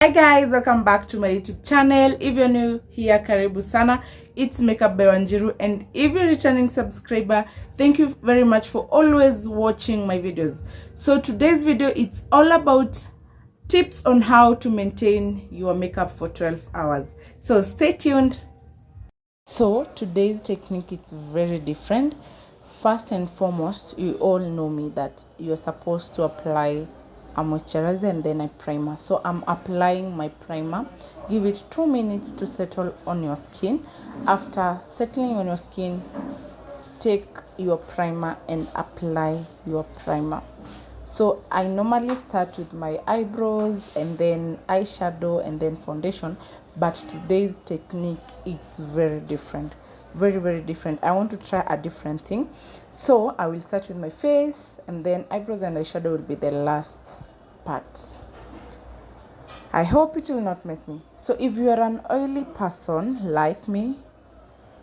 Hi guys, welcome back to my YouTube channel. If you're new here, karibu sana. It's Makeup by Wanjiru, and if you're a returning subscriber, thank you very much for always watching my videos. So today's video, it's all about tips on how to maintain your makeup for 12 hours. So stay tuned. So today's technique is very different. First and foremost, you all know me that you're supposed to apply a moisturizer and then a primer. So I'm applying my primer. Give it 2 minutes to settle on your skin. After settling on your skin, take your primer and apply your primer. So I normally start with my eyebrows and then eyeshadow and then foundation, but today's technique is very different. Very different. I want to try a different thing. So I will start with my face, and then eyebrows and eyeshadow will be the last part. I hope it will not mess me. So if you are an oily person like me,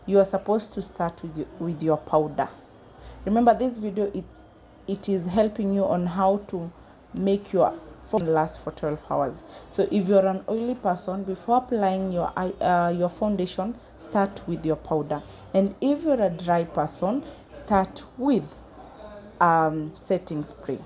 you are supposed to start with your powder. Remember, this video it is helping you on how to make your foundation last for 12 hours. So if you're an oily person, before applying your foundation, start with your powder. And if you're a dry person, start with setting spray.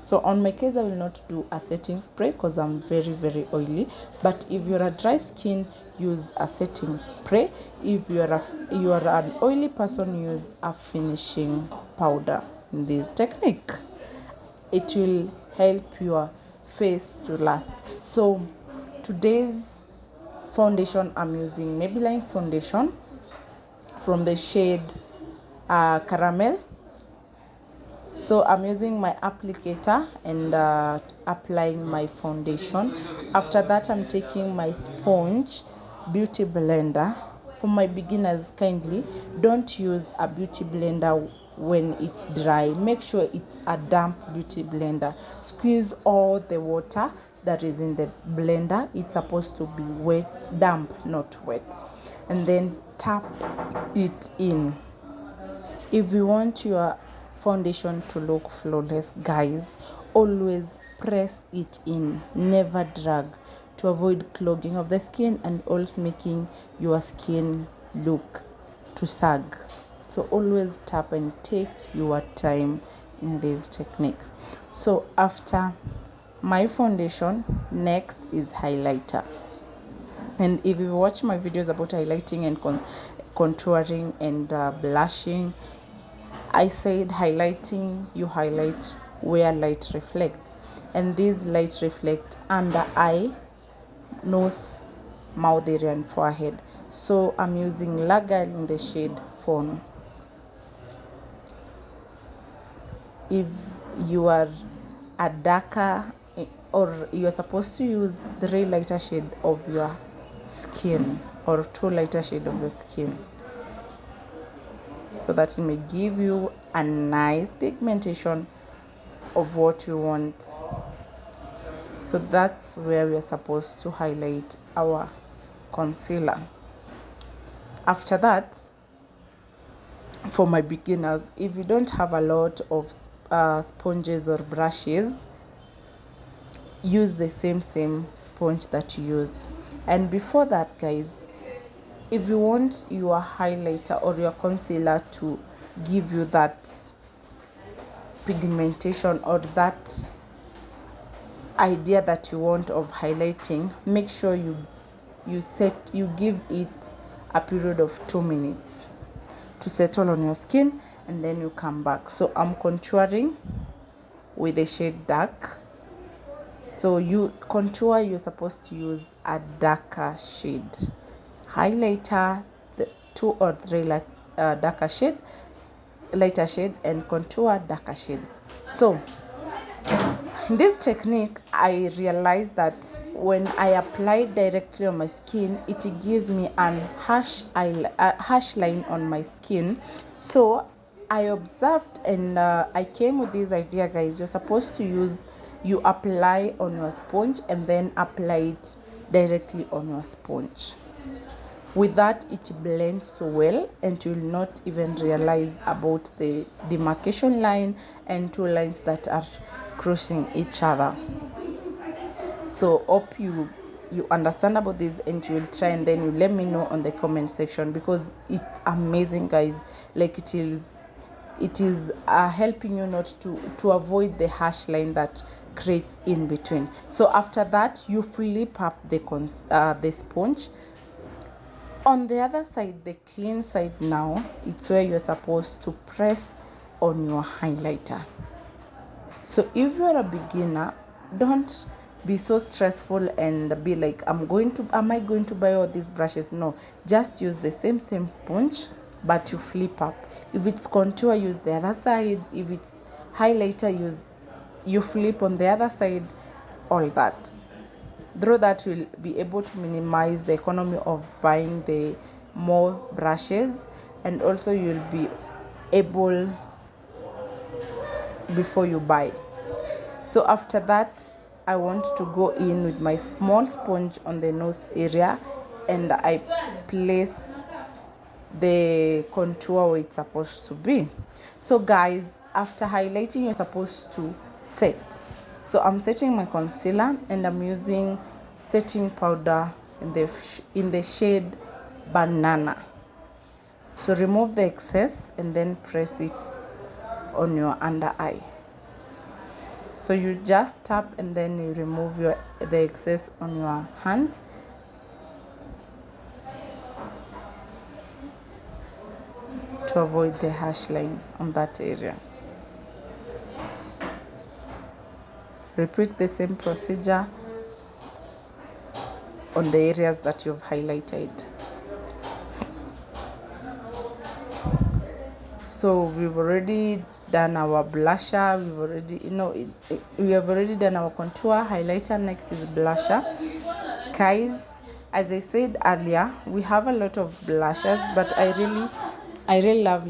So on my case, I will not do a setting spray because I'm very oily. But if you're a dry skin, use a setting spray. If you are an oily person, use a finishing powder. In this technique, it will help your face to last. So today's foundation, I'm using Maybelline foundation from the shade Caramel. So I'm using my applicator and applying my foundation. After that, I'm taking my sponge beauty blender. For my beginners, kindly don't use a beauty blender when it's dry. Make sure it's a damp beauty blender. Squeeze all the water that is in the blender. It's supposed to be wet, damp, not wet. And then tap it in. If you want your foundation to look flawless, guys, always press it in, never drag, to avoid clogging of the skin and also making your skin look to sag. So always tap and take your time in this technique. So after my foundation, next is highlighter. And if you watch my videos about highlighting and contouring and blushing, I said highlighting, you highlight where light reflects, and these light reflect under eye, nose, mouth area and forehead. So I'm using Lager in the shade Fawn. If you are a darker, or you're supposed to use 3 lighter shade of your skin or 2 lighter shade of your skin, so that it may give you a nice pigmentation of what you want. So that's where we are supposed to highlight our concealer. After that, for my beginners, if you don't have a lot of sponges or brushes, use the same sponge that you used. And before that, guys, if you want your highlighter or your concealer to give you that pigmentation or that idea that you want of highlighting, make sure you give it a period of 2 minutes to settle on your skin, and then you come back. So I'm contouring with the shade Dark. So you contour, you're supposed to use a darker shade. Highlighter, 2 or 3 darker shade, lighter shade, and contour, darker shade. So in this technique, I realized that when I apply directly on my skin, it gives me a harsh line on my skin. So I observed and I came with this idea, guys. You're supposed to you apply on your sponge and then apply it directly on your sponge. With that, it blends so well, and you will not even realize about the demarcation line and 2 lines that are crossing each other. So hope you you understand about this and you will try, and then you let me know on the comment section, because it's amazing, guys. Like it is helping you not to avoid the harsh line that creates in between. So after that, you flip up the sponge. On the other side, the clean side, now it's where you're supposed to press on your highlighter. So if you're a beginner, don't be so stressful and be like, am I going to buy all these brushes? No, just use the same sponge, but you flip up. If it's contour, use the other side. If it's highlighter, you flip on the other side. All that. Through that, you'll be able to minimize the economy of buying the more brushes, and also you'll be able before you buy. So after that, I want to go in with my small sponge on the nose area, and I place the contour where it's supposed to be. So guys, after highlighting, you're supposed to set. So I'm setting my concealer, and I'm using setting powder in the shade Banana. So remove the excess and then press it on your under eye. So you just tap and then you remove the excess on your hand. To avoid the harsh line on that area. Repeat the same procedure on the areas that you've highlighted. So we've already done our blusher, we have already done our contour, highlighter. Next is blusher. Guys, as I said earlier, we have a lot of blushes, but I really love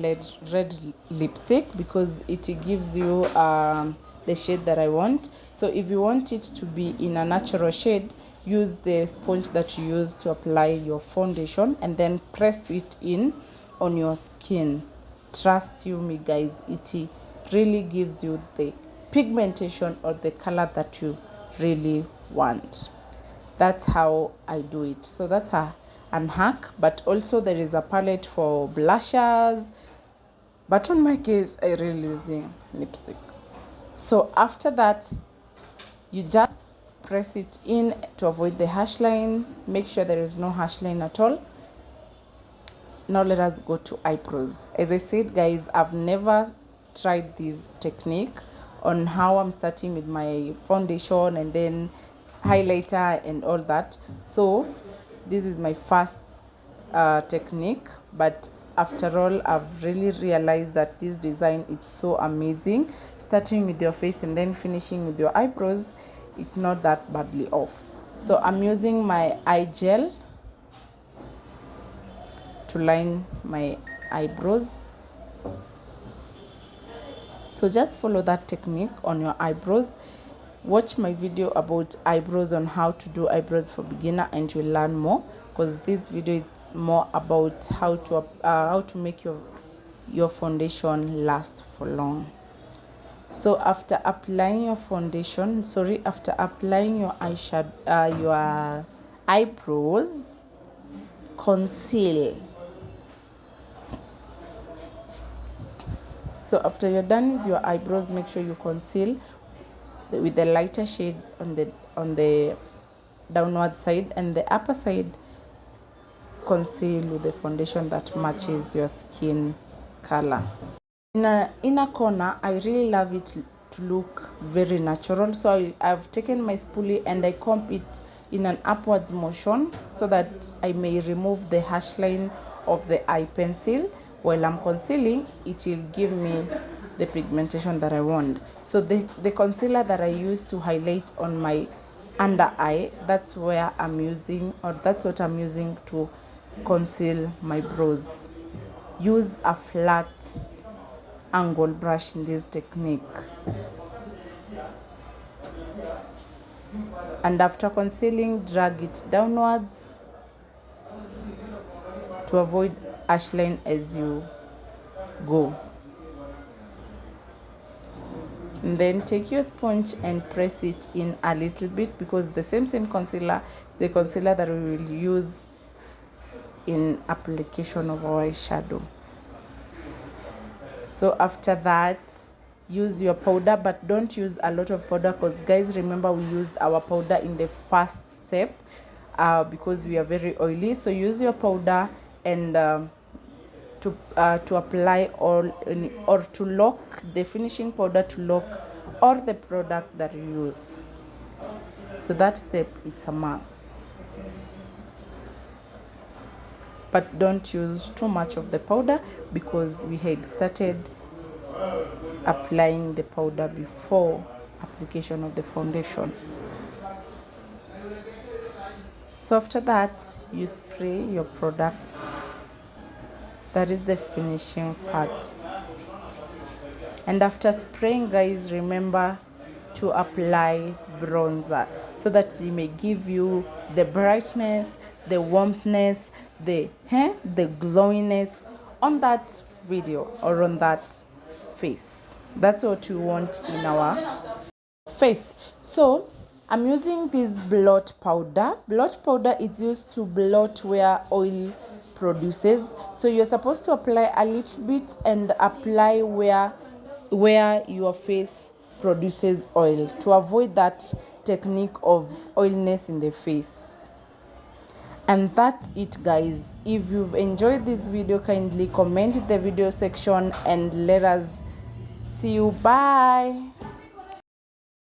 red lipstick because it gives you the shade that I want. So if you want it to be in a natural shade, use the sponge that you use to apply your foundation and then press it in on your skin. Trust you me, guys, it really gives you the pigmentation or the color that you really want. That's how I do it. So that's an hack, but also there is a palette for blushers, but on my case I really using lipstick. So after that, you just press it in to avoid the harsh line. Make sure there is no harsh line at all. Now let us go to eyebrows. As I said, guys, I've never tried this technique on how I'm starting with my foundation and then highlighter and all that. So this is my first technique, but after all, I've really realized that this design is so amazing. Starting with your face and then finishing with your eyebrows, it's not that badly off. So I'm using my eye gel to line my eyebrows. So just follow that technique on your eyebrows. Watch my video about eyebrows, on how to do eyebrows for beginner, and you'll learn more, because this video is more about how to make your foundation last for long. So after applying your foundation, after applying your eyeshadow, your eyebrows, conceal. So after you're done with your eyebrows, make sure you conceal with the lighter shade on the downward side, and the upper side conceal with the foundation that matches your skin color. In a inner corner, I really love it to look very natural, so I've taken my spoolie and I comb it in an upwards motion so that I may remove the harsh line of the eye pencil. While I'm concealing, it will give me the pigmentation that I want. So the concealer that I use to highlight on my under eye, that's what I'm using to conceal my brows. Use a flat angle brush in this technique. And after concealing, drag it downwards to avoid harsh line as you go. And then take your sponge and press it in a little bit, because the same concealer, the concealer that we will use in application of our eyeshadow. So after that, use your powder, but don't use a lot of powder, because guys, remember we used our powder in the first step because we are very oily. So use your powder and to apply or to lock the finishing powder, to lock or the product that you used. So that step, it's a must, but don't use too much of the powder, because we had started applying the powder before application of the foundation. So after that, you spray your product. That is the finishing part. And after spraying, guys, remember to apply bronzer, so that it may give you the brightness, the warmthness, the glowiness on that video or on that face. That's what you want in our face. So I'm using this blot powder. Blot powder is used to blot where oil produces. So you're supposed to apply a little bit and apply where your face produces oil, to avoid that technique of oiliness in the face. And that's it, guys. If you've enjoyed this video, kindly comment in the video section and let us see you. Bye.